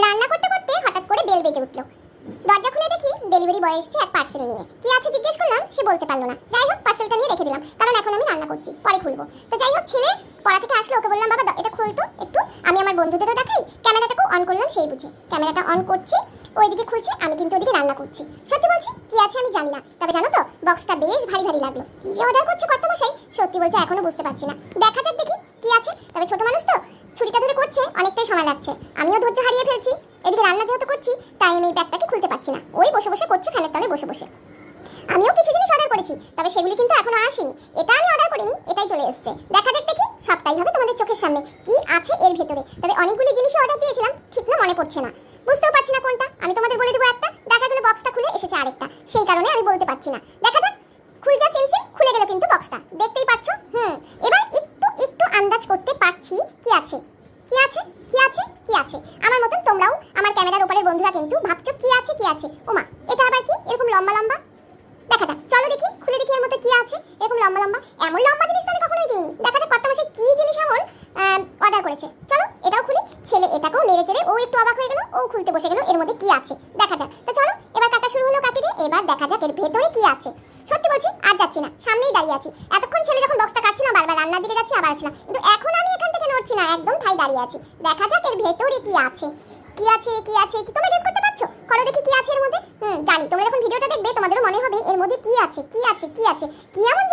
রান্না করতে করতে হঠাৎ করে বেল বেজে উঠলো। দরজা খুলে দেখি ডেলিভারি বয় এসেছে এক পার্সেল নিয়ে। কি আছে জিজ্ঞেস করলাম, সে বলতে পারলো না। যাই হোক, পার্সেলটা নিয়ে রেখে দিলাম, কারণ এখন আমি রান্না করছি, পরে খুলবো। তো যাই হোক, ছেলে পড়া থেকে আসলো, ওকে বললাম বাবা এটা খুলতো একটু। আমি আমার বন্ধুদেরও দেখাই, ক্যামেরাটাকেও অন করলাম, সেই বুঝে ক্যামেরাটা অন করছে, ওইদিকে খুলছে, আমি কিন্তু ওদিকে রান্না করছি। সত্যি বলছি, কি আছে আমি জানি না, তবে জানো তো বক্সটা বেশ ভারী ভারী লাগলো। কি যে অর্ডার করছে কর্তামশাই, সত্যি বলতে এখনো বুঝতে পারছি না। দেখা যাক দেখি কি আছে। তবে ছোট মানুষ তো, ছুরিটা ধরে করছে, অনেকটাই সময় লাগছে, আমিও ধৈর্য হারিয়ে ফেলছি। এদিকে রান্না যেহেতু করছি, তাই আমি এই ব্যাগটাকে খুলতে পারছি না। ওই বসে বসে করছে ফ্যানের তলে বসে বসে। আমিও কিছু জিনিস অর্ডার করেছি, তবে সেগুলি কিন্তু এখনো আসেনি। এটা আমি অর্ডার করিনি, এটাই চলে এসেছে। দেখা যাক দেখি, সবটাই হবে তোমাদের চোখের সামনে কি আছে এর ভেতরে। তবে অনেকগুলি জিনিস অর্ডার দিয়েছিলাম, ঠিক না মনে পড়ছে না, বুঝতেও পারছি না কোনটা। আমি তোমাদের বলে দেবো একটা, দেখা গেল বক্সটা খুলে এসেছে আরেকটা, সেই কারণে আমি বলতে পারছি না। দেখা যাক। খুলজা সিমসিম খুলে গেল কিন্তু বক্সটা, দেখতেই পাচ্ছ। এবার একটু একটু আন্দাজ করতে পারছি কি আছে, কি আছে, কি আছে, কি আছে। আমার মতন তোমরাও, আমার ক্যামেরার উপরের বন্ধুরা কিন্তু ভাবছো কি আছে, কি আছে। ওমা, এটা আবার কি এরকম লম্বা লম্বা? দেখা যাক, চলো দেখি, খুলে দেখি এর মধ্যে কি আছে এরকম লম্বা লম্বা। এমন লম্বা জিনিস তো আমি কখনোই দিইনি। দেখা যাক কর্তামশাই কি জিনিস এমন অর্ডার করেছে। চলো এটাও খুলি। ছেলে এটাকেও নেড়ে চেড়ে ও একটু অবাক হয়ে গেল, ও খুলতে বসে গেল এর মধ্যে কি আছে। দেখা যাক। তো চলো এবার কাটা শুরু হলো কাছে দিয়ে, এবার দেখা যাক এর ভেতরে কি আছে। সত্যি বলছি আর যাচ্ছি না, সামনেই দাঁড়িয়ে আছি। এতক্ষণ ছেলে যখন বক্সটা কাটছিল, বারবার রান্নার দিকে যাচ্ছি, আবার আসছি না, কিন্তু এখন আমি এখান থেকে নড়ছি না, একদম ঠাই দাঁড়িয়ে আছি। দেখা যাক এর ভেতরে কি আছে, কি আছে, কি আছে। কি তোমরা গেস করতে পারছো? করো দেখি কি আছে এর মধ্যে। জানি তোমরা যখন ভিডিওটা দেখবে তোমাদেরও মনে হবে এর মধ্যে কি আছে, কি আছে, কি আছে, কি এমন